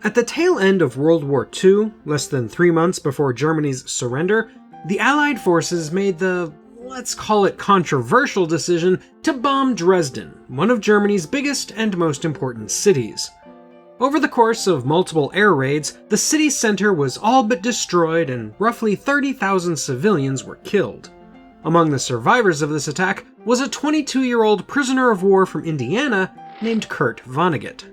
At the tail end of World War II, less than 3 months before Germany's surrender, the Allied forces made the, let's call it controversial decision to bomb Dresden, one of Germany's biggest and most important cities. Over the course of multiple air raids, the city's center was all but destroyed and roughly 30,000 civilians were killed. Among the survivors of this attack was a 22-year-old prisoner of war from Indiana named Kurt Vonnegut.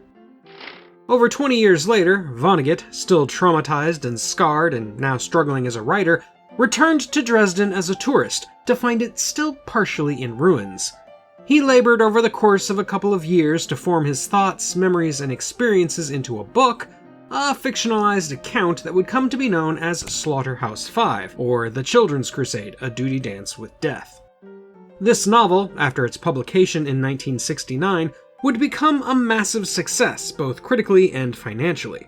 Over 20 years later, Vonnegut, still traumatized and scarred and now struggling as a writer, returned to Dresden as a tourist to find it still partially in ruins. He labored over the course of a couple of years to form his thoughts, memories, and experiences into a book, a fictionalized account that would come to be known as Slaughterhouse-FIVE, or The Children's Crusade, A Duty Dance with Death. This novel, after its publication in 1969, would become a massive success, both critically and financially.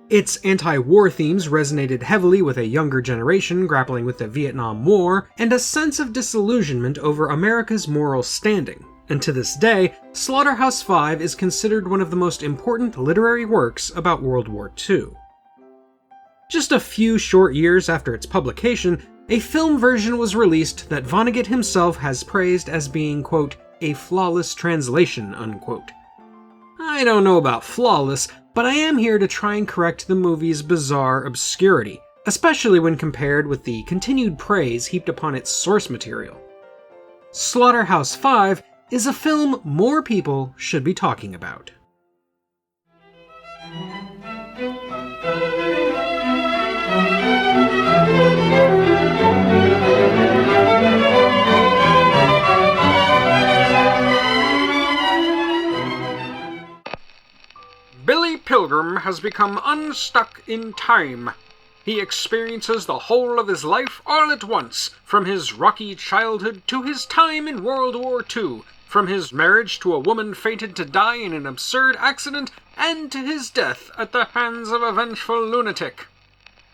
Its anti-war themes resonated heavily with a younger generation grappling with the Vietnam War and a sense of disillusionment over America's moral standing, and to this day, Slaughterhouse-FIVE is considered one of the most important literary works about World War II. Just a few short years after its publication, a film version was released that Vonnegut himself has praised as being, quote, a flawless translation, unquote. I don't know about flawless, but I am here to try and correct the movie's bizarre obscurity, especially when compared with the continued praise heaped upon its source material. Slaughterhouse-FIVE is a film more people should be talking about. Billy Pilgrim has become unstuck in time. He experiences the whole of his life all at once, from his rocky childhood to his time in World War II, from his marriage to a woman fated to die in an absurd accident, and to his death at the hands of a vengeful lunatic.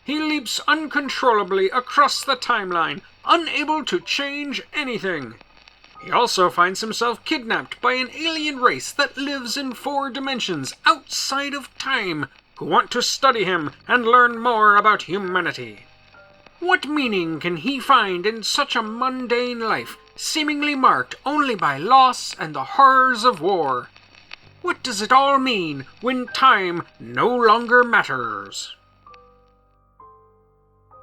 He leaps uncontrollably across the timeline, unable to change anything. He also finds himself kidnapped by an alien race that lives in 4 dimensions outside of time, who want to study him and learn more about humanity. What meaning can he find in such a mundane life, seemingly marked only by loss and the horrors of war? What does it all mean when time no longer matters?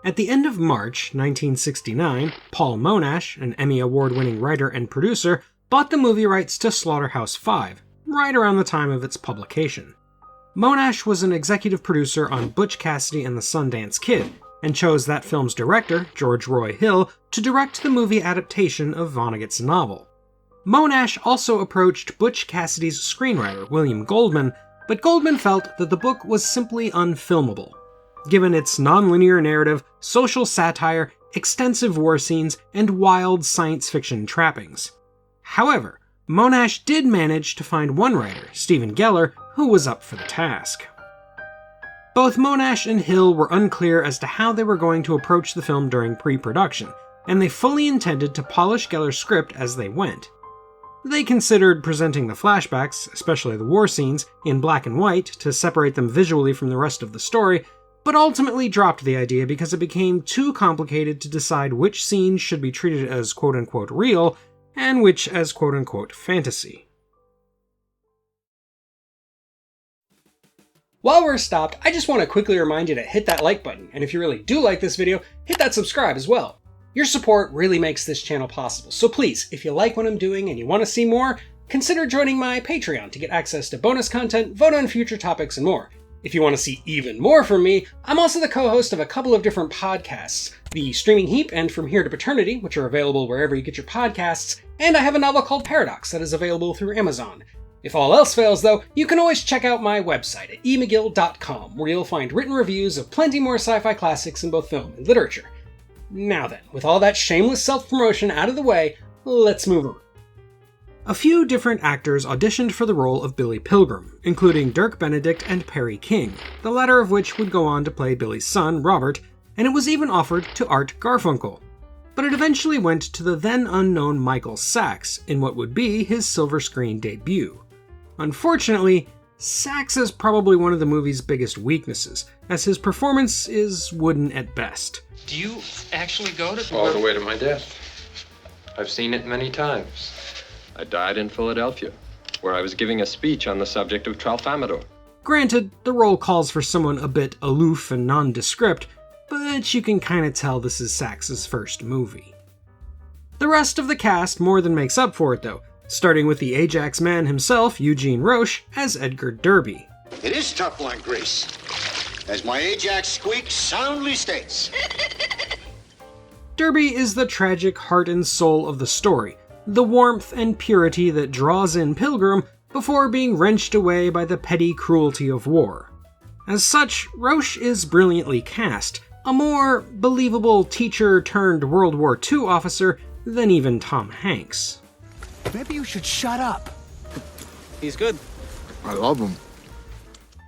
At the end of March 1969, Paul Monash, an Emmy Award-winning writer and producer, bought the movie rights to Slaughterhouse-FIVE, right around the time of its publication. Monash was an executive producer on Butch Cassidy and the Sundance Kid, and chose that film's director, George Roy Hill, to direct the movie adaptation of Vonnegut's novel. Monash also approached Butch Cassidy's screenwriter, William Goldman, but Goldman felt that the book was simply unfilmable, given its non-linear narrative, social satire, extensive war scenes, and wild science fiction trappings. However, Monash did manage to find one writer, Stephen Geller, who was up for the task. Both Monash and Hill were unclear as to how they were going to approach the film during pre-production, and they fully intended to polish Geller's script as they went. They considered presenting the flashbacks, especially the war scenes, in black and white to separate them visually from the rest of the story, but ultimately dropped the idea because it became too complicated to decide which scenes should be treated as quote-unquote real and which as quote-unquote fantasy. While we're stopped, I just want to quickly remind you to hit that like button, and if you really do like this video, hit that subscribe as well. Your support really makes this channel possible, so please, if you like what I'm doing and you want to see more, consider joining my Patreon to get access to bonus content, vote on future topics, and more. If you want to see even more from me, I'm also the co-host of a couple of different podcasts, the Streaming HEAP and From Here to Paternity, which are available wherever you get your podcasts, and I have a novel called Paradox that is available through Amazon. If all else fails, though, you can always check out my website at emcgill.com, where you'll find written reviews of plenty more sci-fi classics in both film and literature. Now then, with all that shameless self-promotion out of the way, let's move on. A few different actors auditioned for the role of Billy Pilgrim, including Dirk Benedict and Perry King, the latter of which would go on to play Billy's son, Robert, and it was even offered to Art Garfunkel. But it eventually went to the then-unknown Michael Sachs in what would be his silver screen debut. Unfortunately, Sachs is probably one of the movie's biggest weaknesses, as his performance is wooden at best. Do you actually go to... All the way to my death. I've seen it many times. I died in Philadelphia, where I was giving a speech on the subject of tralfamadore. Granted, the role calls for someone a bit aloof and nondescript, but you can kinda tell this is Sachs's first movie. The rest of the cast more than makes up for it though, starting with the Ajax man himself, Eugene Roche, as Edgar Derby. It is tough like grease, as my Ajax squeak soundly states. Derby is the tragic heart and soul of the story, the warmth and purity that draws in Pilgrim before being wrenched away by the petty cruelty of war. As such, Roche is brilliantly cast, a more believable teacher-turned-World War II officer than even Tom Hanks. Maybe you should shut up. He's good. I love him.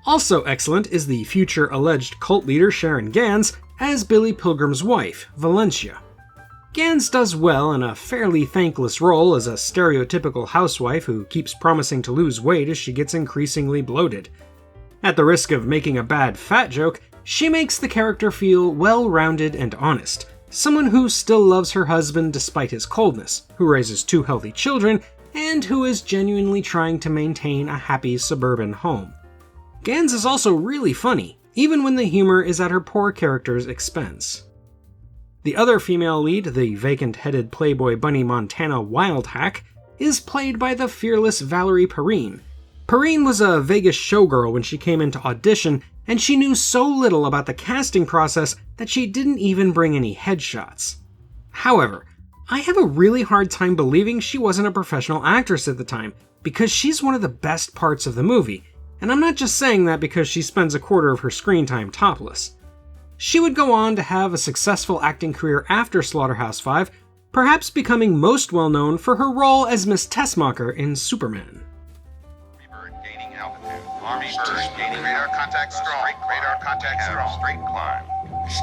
Also excellent is the future alleged cult leader Sharon Gans as Billy Pilgrim's wife, Valencia. Gans does well in a fairly thankless role as a stereotypical housewife who keeps promising to lose weight as she gets increasingly bloated. At the risk of making a bad fat joke, she makes the character feel well-rounded and honest, someone who still loves her husband despite his coldness, who raises 2 healthy children, and who is genuinely trying to maintain a happy suburban home. Gans is also really funny, even when the humor is at her poor character's expense. The other female lead, the vacant-headed Playboy Bunny Montana wild hack, is played by the fearless Valerie Perrine. Perrine was a Vegas showgirl when she came into audition, and she knew so little about the casting process that she didn't even bring any headshots. However, I have a really hard time believing she wasn't a professional actress at the time, because she's one of the best parts of the movie, and I'm not just saying that because she spends a quarter of her screen time topless. She would go on to have a successful acting career after Slaughterhouse-5, perhaps becoming most well known for her role as Miss Tessmacher in Superman. Army bird gaining altitude. Army bird gaining radar contact strong. Radar contact strong. Straight climb.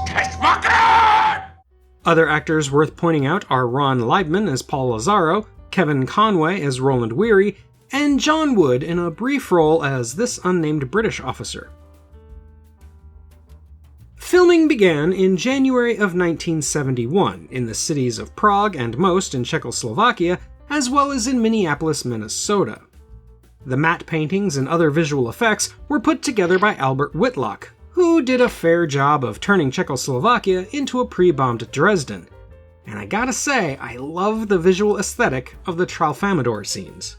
Tessmacher! Other actors worth pointing out are Ron Leibman as Paul Lazaro, Kevin Conway as Roland Weary, and John Wood in a brief role as this unnamed British officer. Filming began in January of 1971 in the cities of Prague and Most in Czechoslovakia, as well as in Minneapolis, Minnesota. The matte paintings and other visual effects were put together by Albert Whitlock, who did a fair job of turning Czechoslovakia into a pre-bombed Dresden. And I gotta say, I love the visual aesthetic of the tralfamadore scenes.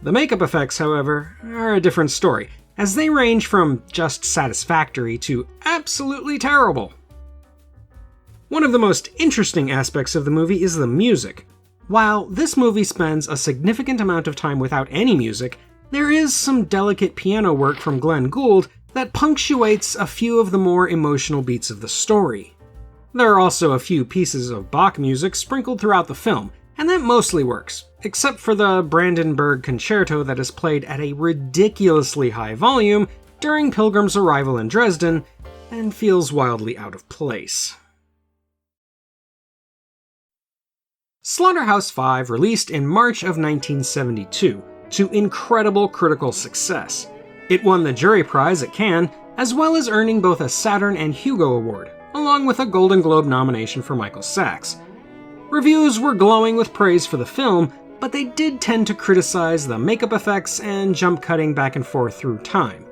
The makeup effects, however, are a different story, as they range from just satisfactory to absolutely terrible. One of the most interesting aspects of the movie is the music. While this movie spends a significant amount of time without any music, there is some delicate piano work from Glenn Gould that punctuates a few of the more emotional beats of the story. There are also a few pieces of Bach music sprinkled throughout the film, and that mostly works, except for the Brandenburg Concerto that is played at a ridiculously high volume during Pilgrim's arrival in Dresden, and feels wildly out of place. Slaughterhouse-5 released in March of 1972, to incredible critical success. It won the Jury Prize at Cannes, as well as earning both a Saturn and Hugo Award, along with a Golden Globe nomination for Michael Sachs. Reviews were glowing with praise for the film, but they did tend to criticize the makeup effects and jump cutting back and forth through time.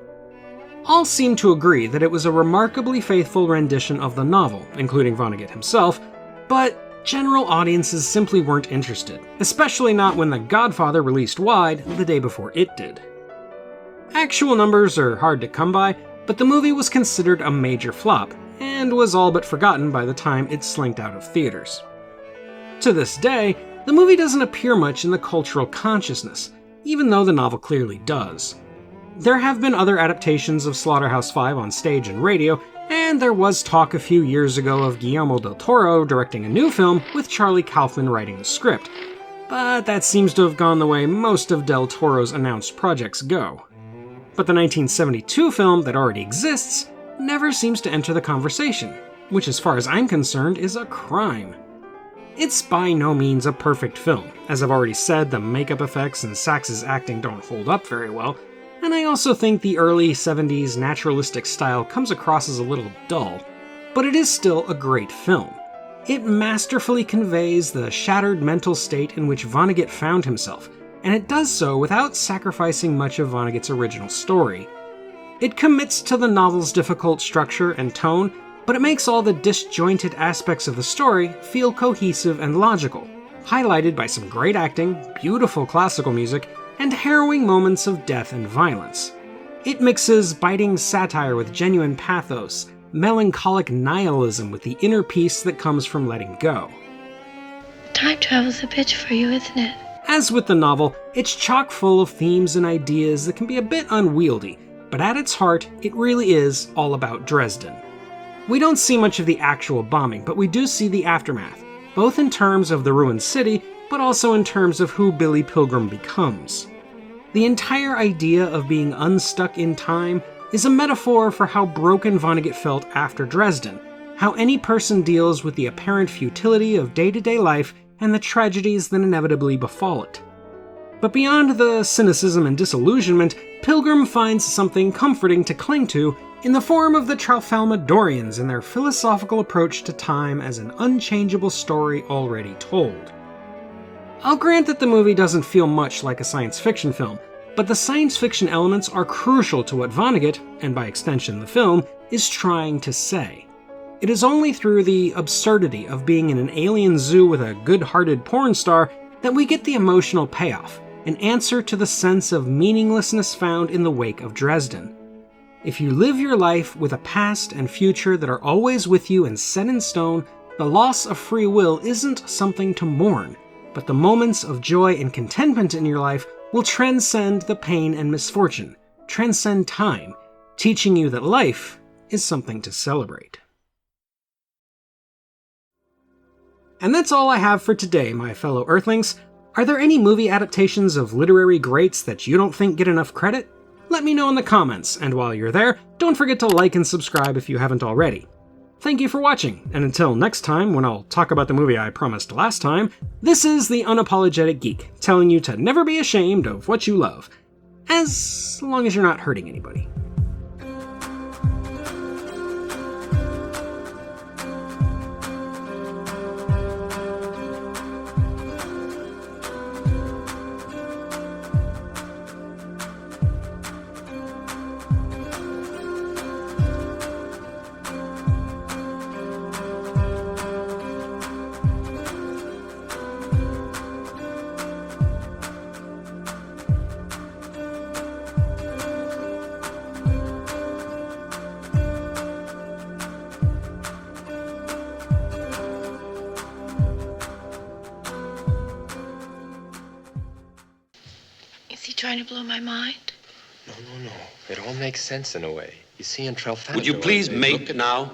All seem to agree that it was a remarkably faithful rendition of the novel, including Vonnegut himself, but general audiences simply weren't interested, especially not when The Godfather released wide the day before it did. Actual numbers are hard to come by, but the movie was considered a major flop, and was all but forgotten by the time it slinked out of theaters. To this day, the movie doesn't appear much in the cultural consciousness, even though the novel clearly does. There have been other adaptations of Slaughterhouse-5 on stage and radio, and there was talk a few years ago of Guillermo del Toro directing a new film with Charlie Kaufman writing the script, but that seems to have gone the way most of del Toro's announced projects go. But the 1972 film that already exists never seems to enter the conversation, which as far as I'm concerned is a crime. It's by no means a perfect film. As I've already said, the makeup effects and Sachs's acting don't hold up very well, and I also think the early 70s naturalistic style comes across as a little dull, but it is still a great film. It masterfully conveys the shattered mental state in which Vonnegut found himself, and it does so without sacrificing much of Vonnegut's original story. It commits to the novel's difficult structure and tone, but it makes all the disjointed aspects of the story feel cohesive and logical, highlighted by some great acting, beautiful classical music, and harrowing moments of death and violence. It mixes biting satire with genuine pathos, melancholic nihilism with the inner peace that comes from letting go. Time travel's a bitch for you, isn't it? As with the novel, it's chock full of themes and ideas that can be a bit unwieldy, but at its heart, it really is all about Dresden. We don't see much of the actual bombing, but we do see the aftermath, both in terms of the ruined city, but also in terms of who Billy Pilgrim becomes. The entire idea of being unstuck in time is a metaphor for how broken Vonnegut felt after Dresden, how any person deals with the apparent futility of day-to-day life and the tragedies that inevitably befall it. But beyond the cynicism and disillusionment, Pilgrim finds something comforting to cling to in the form of the Tralfamadorians and their philosophical approach to time as an unchangeable story already told. I'll grant that the movie doesn't feel much like a science fiction film, but the science fiction elements are crucial to what Vonnegut, and by extension the film, is trying to say. It is only through the absurdity of being in an alien zoo with a good-hearted porn star that we get the emotional payoff, an answer to the sense of meaninglessness found in the wake of Dresden. If you live your life with a past and future that are always with you and set in stone, the loss of free will isn't something to mourn, but the moments of joy and contentment in your life will transcend the pain and misfortune, transcend time, teaching you that life is something to celebrate. And that's all I have for today, my fellow Earthlings. Are there any movie adaptations of literary greats that you don't think get enough credit? Let me know in the comments, and while you're there, don't forget to like and subscribe if you haven't already. Thank you for watching, and until next time when I'll talk about the movie I promised last time, this is the Unapologetic Geek, telling you to never be ashamed of what you love, as long as you're not hurting anybody. Is he trying to blow my mind? No. It all makes sense in a way. You see, in Tralfamador... Would you please make now?